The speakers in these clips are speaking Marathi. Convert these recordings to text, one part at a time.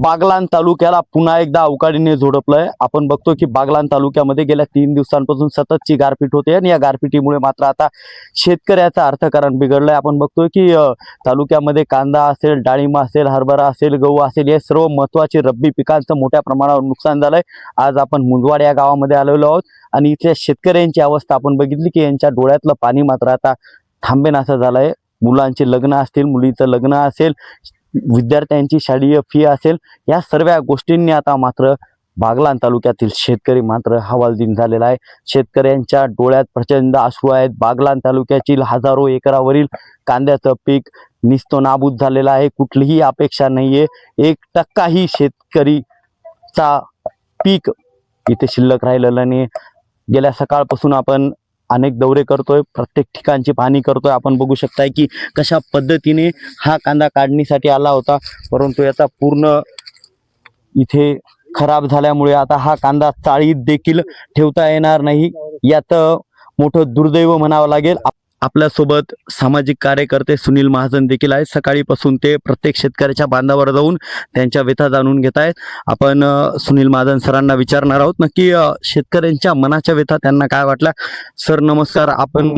बागलाण तालुक्याला पुन्हा एकदा अवकाळीने झोडपलंय। आपण बघतो की बागलाण तालुक्यामध्ये गेल्या 3 दिवसांपासून सततची गारपीट होते आणि या गारपिटीमुळे मात्र आता शेतकऱ्याचं अर्थकारण बिघडलंय। आपण बघतोय की तालुक्यामध्ये कांदा असेल, डाळिंब असेल, हरभरा असेल, गहू असेल, हे सर्व महत्त्वाचे रब्बी पिकांचं मोठ्या प्रमाणावर नुकसान झालंय। आज आपण मुंजवाड या गावामध्ये आलेलो आहोत आणि इथल्या शेतकऱ्यांची अवस्था आपण बघितली की यांच्या डोळ्यातलं पाणी मात्र आता थांबेनासं झालंय। मुलांचे लग्न असतील, मुलीचं लग्न असेल, विद्यार्थ्यांची शालेय फी असेल, या सर्व गोष्टींनी आता मात्र बागलाण तालुक्यातील शेतकरी मात्र हवालदिल झालेला आहे। शेतकऱ्यांच्या डोळ्यात प्रचंड अश्रू आहेत। बागलाण तालुक्यातील हजारो एकरावरील कांद्याचं पीक निस्तो नाबूद झालेलं आहे। कुठलीही अपेक्षा नाहीये, 1% शेतकरीचा पीक इथे शिल्लक राहिलेलं नाही। गेल्या सकाळपासून आपण अनेक दौरे करतोय, प्रत्येक ठिकाणची पाहणी करतोय। आपण बघू शकताय की कशा पद्धतीने हा कांदा काढणीसाठी आला होता, परंतु याचा पूर्ण इथे खराब झाल्यामुळे आता हा कांदा चाळीत देखील ठेवता येणार नाही। यात मोठं दुर्दैव म्हणावं लागेल। आपल्यासोबत सामाजिक कार्यकर्ते सुनील महाजन देखील आहेत। सकाळीपासून ते प्रत्येक शेतकऱ्याच्या बांधावर जाऊन त्यांच्या व्यथा जाणून घेत आहेत। आपण सुनील महाजन सरांना विचारणार आहोत नक्की शेतकऱ्यांच्या मनाच्या व्यथा त्यांना काय वाटल्या। सर नमस्कार। आपण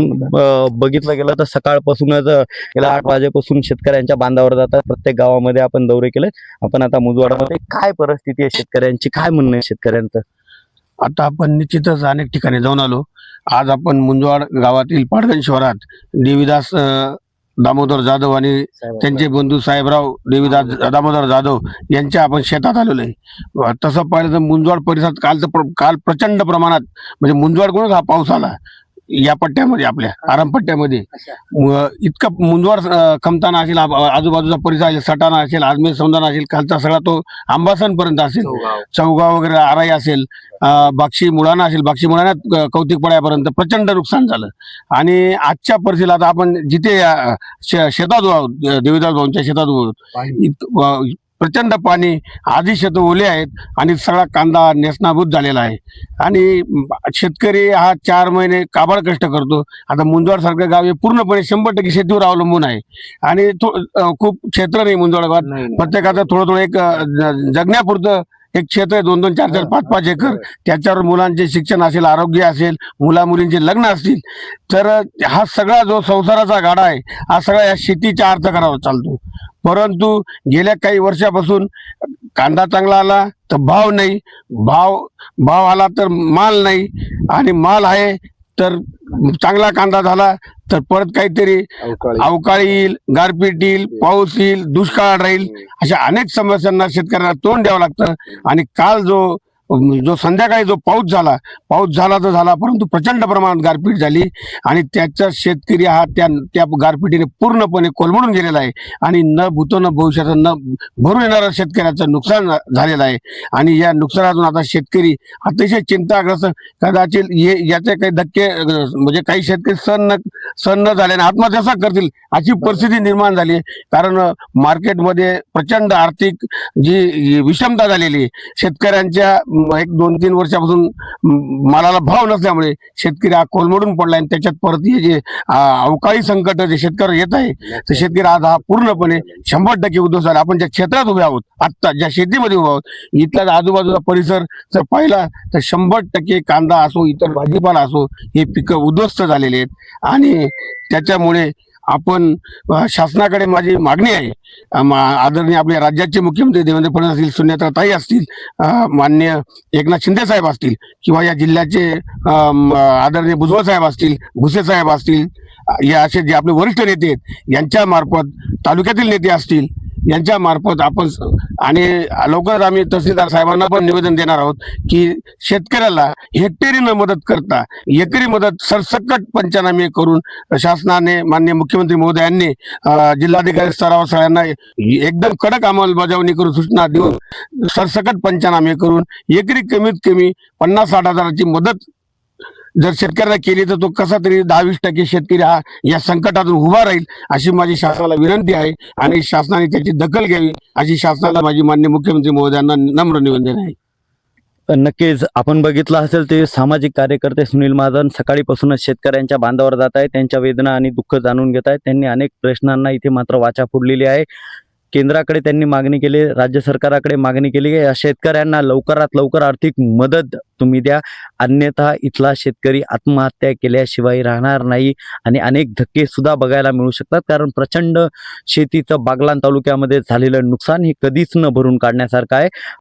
बघितलं गेलं तर सकाळपासूनच गेल्या 8 वाजेपासून शेतकऱ्यांच्या बांधावर जातात, प्रत्येक गावामध्ये आपण दौरे केले। आपण आता मुजवाडामध्ये काय परिस्थिती आहे शेतकऱ्यांची, काय म्हणणं आहे शेतकऱ्यांचं? आता आपण निश्चितच अनेक ठिकाणी जाऊन आलो। आज आपण मुंजवाड गावातील पाडगण शिवारात देवीदास दामोदर जाधव आणि त्यांचे बंधू साहेबराव देवीदास दामोदर जाधव यांच्या आपण शेतात आलेलो आहे। तसं पाहिलं तर मुंजवाड परिसरात काल प्रचंड प्रमाणात म्हणजे मुंजवाडकडूनच हा पाऊस आला। या पट्ट्यामध्ये आपल्या आरामपट्ट्यामध्ये इतकं मुंजवाड खमताना असेल, आजूबाजूचा परिसर असेल, सटाणा असेल, आजमेर सौंदाणा असेल, खालचा सगळा तो आंबासन पर्यंत असेल, चौगाव वगैरे आराई असेल, बाक्षी मुळाणा असेल, बाक्षी मुळाण्यात कौतिकपड्यापर्यंत प्रचंड नुकसान झालं। आणि आजच्या परिस्थितीला आता आपण जिथे शेतात आहोत, देवीदास भाऊंच्या शेतात आहोत, प्रचंड पाणी, आधी शेत ओले आहेत आणि सगळा कांदा नेसनाभूत झालेला आहे। आणि शेतकरी हा 4 महिने काबाड कष्ट करतो। आता मुंजवाड सारखं गाव हे पूर्णपणे 100% शेतीवर अवलंबून आहे आणि खूप क्षेत्र नाही मुंजवाड गावात। प्रत्येकाचं थोडं थोडं एक जगण्यापुरतं एक क्षेत्र आहे, 2-2, 4-4, 5-5 एकर। त्याच्यावर मुलांचे शिक्षण असेल, आरोग्य असेल, मुलींचे लग्न असतील, तर हा सगळा जो संसाराचा गाडा आहे हा सगळा या शेतीच्या अर्थकारावर चालतो। परंतु गेल्या काही वर्षापासून कांदा चांगला आला तर भाव नाही, भाव आला तर माल नाही, आणि माल आहे तर चांगला कांदा झाला तर परत काहीतरी अवकाळी येईल, गारपीट येईल, पाऊस येईल, दुष्काळ राहील, अशा अनेक समस्यांना शेतकऱ्यांना तोंड द्यावं लागतं। आणि काल जो संध्याकाळी जो पाऊस झाला तर झाला, परंतु प्रचंड प्रमाणात गारपीट झाली आणि त्याचा शेतकरी हा त्या गारपिटीने पूर्णपणे कोलमडून गेलेला आहे। आणि न भूतो न भविष्याचं न भरून येणारं शेतकऱ्याचं नुकसान झालेलं आहे। आणि या नुकसानातून आता शेतकरी अतिशय चिंताग्रस्त, कदाचित याचे काही धक्के म्हणजे काही शेतकरी सहन न झाल्याने आत्महत्या करतील अशी परिस्थिती निर्माण झाली। कारण मार्केटमध्ये प्रचंड आर्थिक जी विषमता झालेली आहे, शेतकऱ्यांच्या 1-2-3 वर्षापासून मालाला भाव नसल्यामुळे शेतकरी हा कोलमडून पडला आणि त्याच्यात परत हे जे अवकाळी संकट जे शेतकरी येत आहे, तर शेतकरी आज हा पूर्णपणे 100% उद्ध्वस्त झाला। आपण ज्या क्षेत्रात उभे आहोत, आत्ता ज्या शेतीमध्ये उभे आहोत, इथला आजूबाजूचा परिसर जर पाहिला तर 100% कांदा असो, इतर भाजीपाला असो, हे पिकं उद्ध्वस्त झालेले आहेत। आणि त्याच्यामुळे आपण शासनाकडे माझी मागणी आहे, आदरणीय आपल्या राज्याचे मुख्यमंत्री देवेंद्र फडणवीस असतील, सुनेत्राताई असतील, माननीय एकनाथ शिंदे साहेब असतील, किंवा या जिल्ह्याचे आदरणीय भुजबळ साहेब असतील, भुसे साहेब असतील, या असे जे आपले वरिष्ठ नेते आहेत यांच्या मार्फत, तालुक्यातील नेते असतील यांच्या मार्फत आपण आणि लवकरच आम्ही तहसीलदार साहेबांना पण निवेदन देणार आहोत की शेतकऱ्याला हेक्टरी न मदत करता एकरी मदत सरसकट पंचनामे करून शासनाने, माननीय मुख्यमंत्री महोदयांनी जिल्हाधिकारी स्तरावर सगळ्यांना एकदम कडक अंमलबजावणी करून सूचना देऊन सरसकट पंचनामे करून एकरी कमीत कमी 50-60 हजाराची मदत जर शेतकऱ्याला केली तर तो कसा तरी 10-20% शेतकरी हा या संकटातून उभा राहील अशी माझी शासनाला विनंती आहे। आणि शासनाने त्याची दखल घ्यावी अशी शासनाला माझी माननीय मुख्यमंत्री महोदयांना नम्र निवेदन आहे। नक्कीच आपण बघितलं असेल ते सामाजिक कार्यकर्ते सुनील महाजन सकाळीपासूनच शेतकऱ्यांच्या बांधावर जात आहेत, त्यांच्या वेदना आणि दुःख जाणून घेत आहेत। त्यांनी अनेक प्रश्नांना इथे मात्र वाचा फोडलेली आहे। केंद्राकडे त्यांनी मागणी केली, राज्य सरकाराकडे मागणी केली की या शेतकऱ्यांना लवकरात लवकर आर्थिक मदत तुम्ही द्या, अन्यथा इथला शेतकरी आत्महत्या केल्याशिवाय राहणार नाही आणि अनेक धक्के सुद्धा बघायला मिळू शकतात. कारण प्रचंड शेतीचं बागलाण तालुक्यामध्ये झालेलं नुकसान हे कधीच न भरून काढण्यासारखं आहे.